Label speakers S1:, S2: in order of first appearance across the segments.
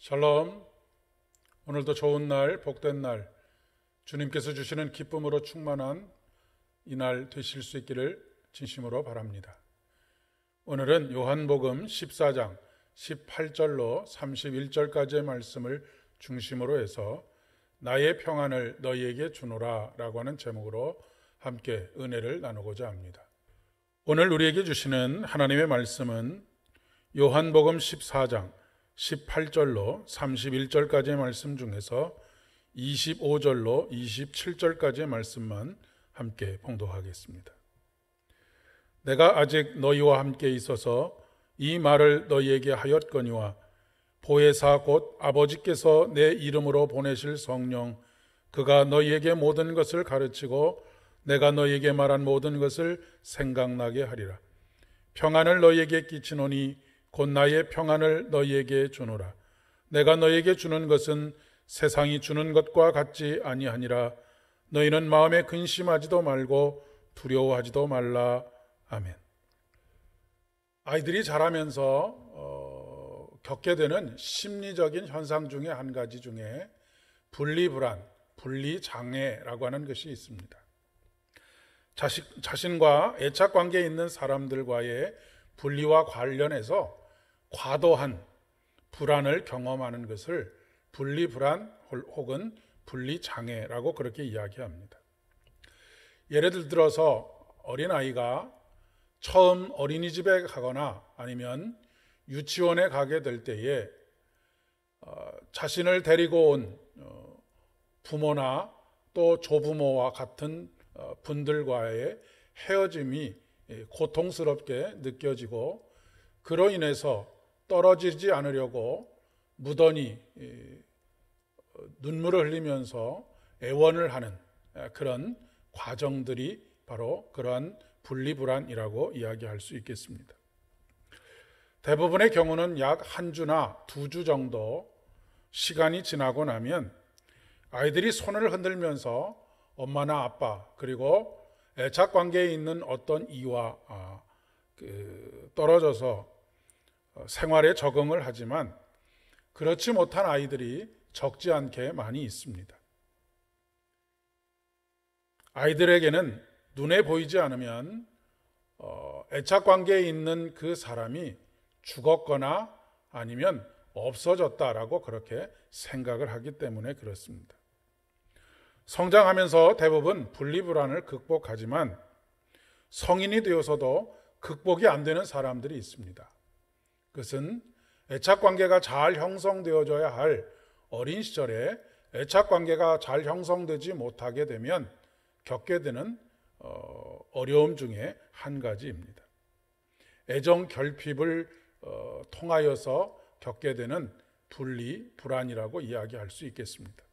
S1: 샬롬. 오늘도 좋은 날, 복된 날, 주님께서 주시는 기쁨으로 충만한 이날 되실 수 있기를 진심으로 바랍니다. 오늘은 요한복음 14장 18절로 31절까지의 말씀을 중심으로 해서 나의 평안을 너희에게 주노라 라고 하는 제목으로 함께 은혜를 나누고자 합니다. 오늘 우리에게 주시는 하나님의 말씀은 요한복음 14장 18절로 31절까지의 말씀 중에서 25절로 27절까지의 말씀만 함께 봉독하겠습니다. 내가 아직 너희와 함께 있어서 이 말을 너희에게 하였거니와 보혜사 곧 아버지께서 내 이름으로 보내실 성령 그가 너희에게 모든 것을 가르치고 내가 너희에게 말한 모든 것을 생각나게 하리라. 평안을 너희에게 끼치노니 곧 나의 평안을 너희에게 주노라. 내가 너희에게 주는 것은 세상이 주는 것과 같지 아니하니라. 너희는 마음에 근심하지도 말고 두려워하지도 말라. 아멘. 아이들이 자라면서 겪게 되는 심리적인 현상 중에 한 가지 중에 분리불안, 분리장애라고 하는 것이 있습니다. 자신과 애착관계에 있는 사람들과의 분리와 관련해서 과도한 불안을 경험하는 것을 분리불안 혹은 분리장애라고 그렇게 이야기합니다. 예를 들어서 어린아이가 처음 어린이집에 가거나 아니면 유치원에 가게 될 때에 자신을 데리고 온 부모나 또 조부모와 같은 분들과의 헤어짐이 고통스럽게 느껴지고 그로 인해서 떨어지지 않으려고 무던히 눈물을 흘리면서 애원을 하는 그런 과정들이 바로 그러한 분리불안이라고 이야기할 수 있겠습니다. 대부분의 경우는 약 한 주나 2주 정도 시간이 지나고 나면 아이들이 손을 흔들면서 엄마나 아빠 그리고 애착관계에 있는 어떤 이와 떨어져서 생활에 적응을 하지만 그렇지 못한 아이들이 적지 않게 많이 있습니다. 아이들에게는 눈에 보이지 않으면 애착관계에 있는 그 사람이 죽었거나 아니면 없어졌다라고 그렇게 생각을 하기 때문에 그렇습니다. 성장하면서 대부분 분리불안을 극복하지만 성인이 되어서도 극복이 안 되는 사람들이 있습니다. 그것은 애착관계가 잘 형성되어져야 할 어린 시절에 애착관계가 잘 형성되지 못하게 되면 겪게 되는 어려움 중에 한 가지입니다. 애정 결핍을 통하여서 겪게 되는 분리불안이라고 이야기할 수 있겠습니다.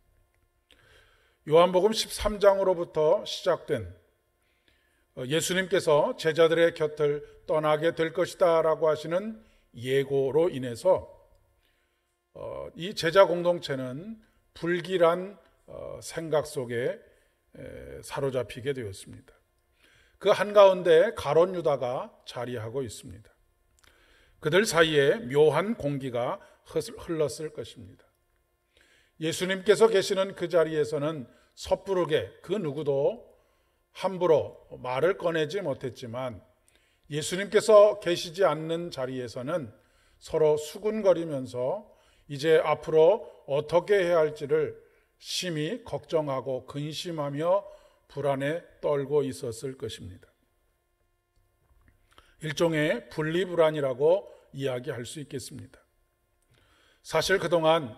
S1: 요한복음 13장으로부터 시작된 예수님께서 제자들의 곁을 떠나게 될 것이다 라고 하시는 예고로 인해서 이 제자 공동체는 불길한 생각 속에 사로잡히게 되었습니다. 그 한가운데 가룟 유다가 자리하고 있습니다. 그들 사이에 묘한 공기가 흘렀을 것입니다. 예수님께서 계시는 그 자리에서는 섣부르게 그 누구도 함부로 말을 꺼내지 못했지만 예수님께서 계시지 않는 자리에서는 서로 수군거리면서 이제 앞으로 어떻게 해야 할지를 심히 걱정하고 근심하며 불안에 떨고 있었을 것입니다. 일종의 분리불안이라고 이야기할 수 있겠습니다. 사실 그동안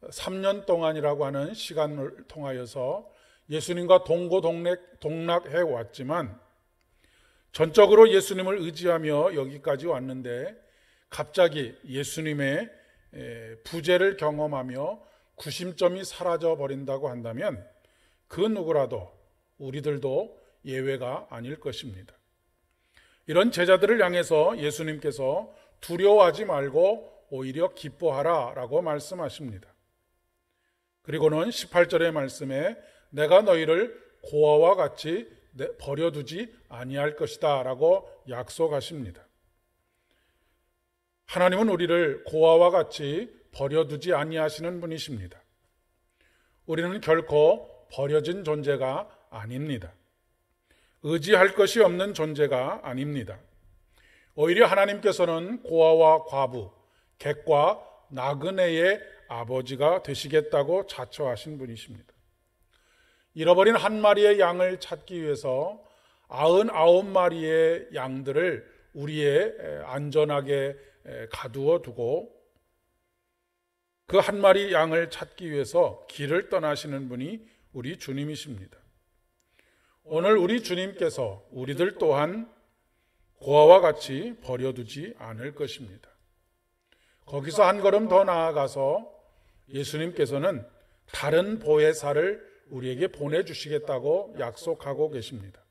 S1: 3년 동안이라고 하는 시간을 통하여서 예수님과 동락해 왔지만 전적으로 예수님을 의지하며 여기까지 왔는데 갑자기 예수님의 부재를 경험하며 구심점이 사라져 버린다고 한다면 그 누구라도 우리들도 예외가 아닐 것입니다. 이런 제자들을 향해서 예수님께서 두려워하지 말고 오히려 기뻐하라 라고 말씀하십니다. 그리고는 18절의 말씀에 내가 너희를 고아와 같이 버려두지 아니할 것이다 라고 약속하십니다. 하나님은 우리를 고아와 같이 버려두지 아니하시는 분이십니다. 우리는 결코 버려진 존재가 아닙니다. 의지할 것이 없는 존재가 아닙니다. 오히려 하나님께서는 고아와 과부, 객과 나그네의 아버지가 되시겠다고 자처하신 분이십니다. 잃어버린 한 마리의 양을 찾기 위해서 99마리의 양들을 우리에 안전하게 가두어 두고 그 한 마리 양을 찾기 위해서 길을 떠나시는 분이 우리 주님이십니다. 오늘 우리 주님께서 우리들 또한 고아와 같이 버려두지 않을 것입니다. 거기서 한 걸음 더 나아가서 예수님께서는 다른 보혜사를 우리에게 보내주시겠다고 약속하고 계십니다.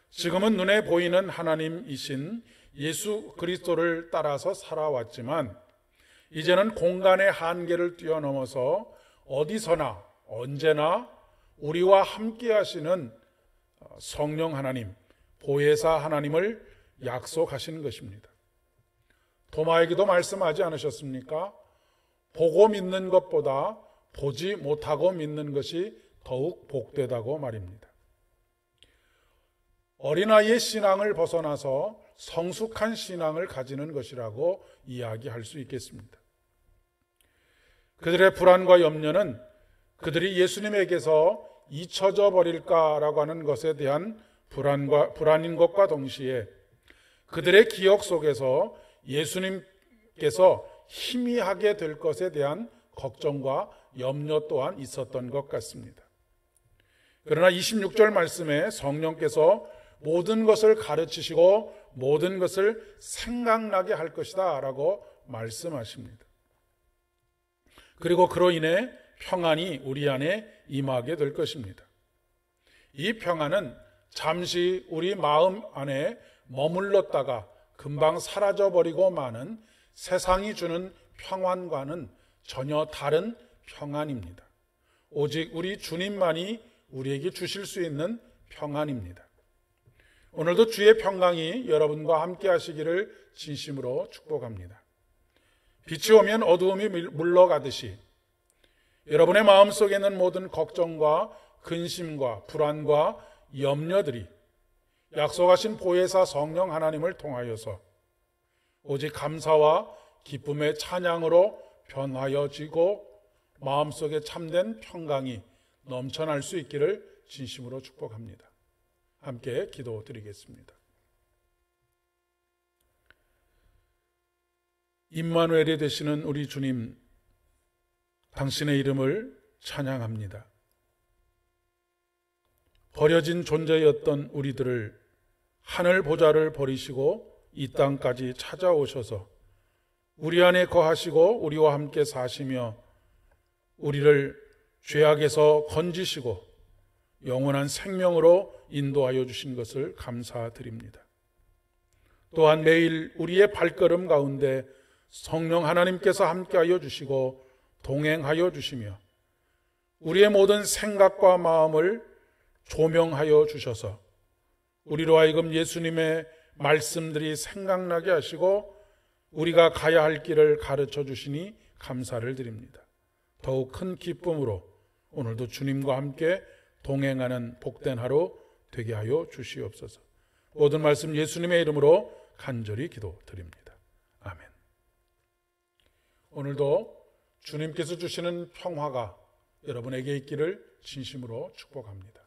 S1: 지금은 눈에 보이는 하나님이신 예수 그리스도를 따라서 살아왔지만 이제는 공간의 한계를 뛰어넘어서 어디서나 언제나 우리와 함께 하시는 성령 하나님, 보혜사 하나님을 약속하시는 것입니다. 도마에게도 말씀하지 않으셨습니까? 보고 믿는 것보다 보지 못하고 믿는 것이 더욱 복되다고 말입니다. 어린아이의 신앙을 벗어나서 성숙한 신앙을 가지는 것이라고 이야기할 수 있겠습니다. 그들의 불안과 염려는 그들이 예수님에게서 잊혀져 버릴까라고 하는 것에 대한 불안인 것과 동시에 그들의 기억 속에서 예수님께서 희미하게 될 것에 대한 걱정과 염려 또한 있었던 것 같습니다. 그러나 26절 말씀에 성령께서 모든 것을 가르치시고 모든 것을 생각나게 할 것이다 라고 말씀하십니다. 그리고 그로 인해 평안이 우리 안에 임하게 될 것입니다. 이 평안은 잠시 우리 마음 안에 머물렀다가 금방 사라져버리고 마는 세상이 주는 평안과는 전혀 다른 평안입니다. 오직 우리 주님만이 우리에게 주실 수 있는 평안입니다. 오늘도 주의 평강이 여러분과 함께 하시기를 진심으로 축복합니다. 빛이 오면 어두움이 물러가듯이 여러분의 마음속에 있는 모든 걱정과 근심과 불안과 염려들이 약속하신 보혜사 성령 하나님을 통하여서 오직 감사와 기쁨의 찬양으로 변화여지고 마음속에 참된 평강이 넘쳐날 수 있기를 진심으로 축복합니다. 함께 기도드리겠습니다. 임마누엘이 되시는 우리 주님, 당신의 이름을 찬양합니다. 버려진 존재였던 우리들을 하늘 보좌를 버리시고 이 땅까지 찾아오셔서 우리 안에 거하시고 우리와 함께 사시며 우리를 죄악에서 건지시고 영원한 생명으로 인도하여 주신 것을 감사드립니다. 또한 매일 우리의 발걸음 가운데 성령 하나님께서 함께하여 주시고 동행하여 주시며 우리의 모든 생각과 마음을 조명하여 주셔서 우리로 하여금 예수님의 말씀들이 생각나게 하시고 우리가 가야 할 길을 가르쳐 주시니 감사를 드립니다. 더욱 큰 기쁨으로 오늘도 주님과 함께 동행하는 복된 하루 되게 하여 주시옵소서. 모든 말씀 예수님의 이름으로 간절히 기도드립니다. 아멘. 오늘도 주님께서 주시는 평화가 여러분에게 있기를 진심으로 축복합니다.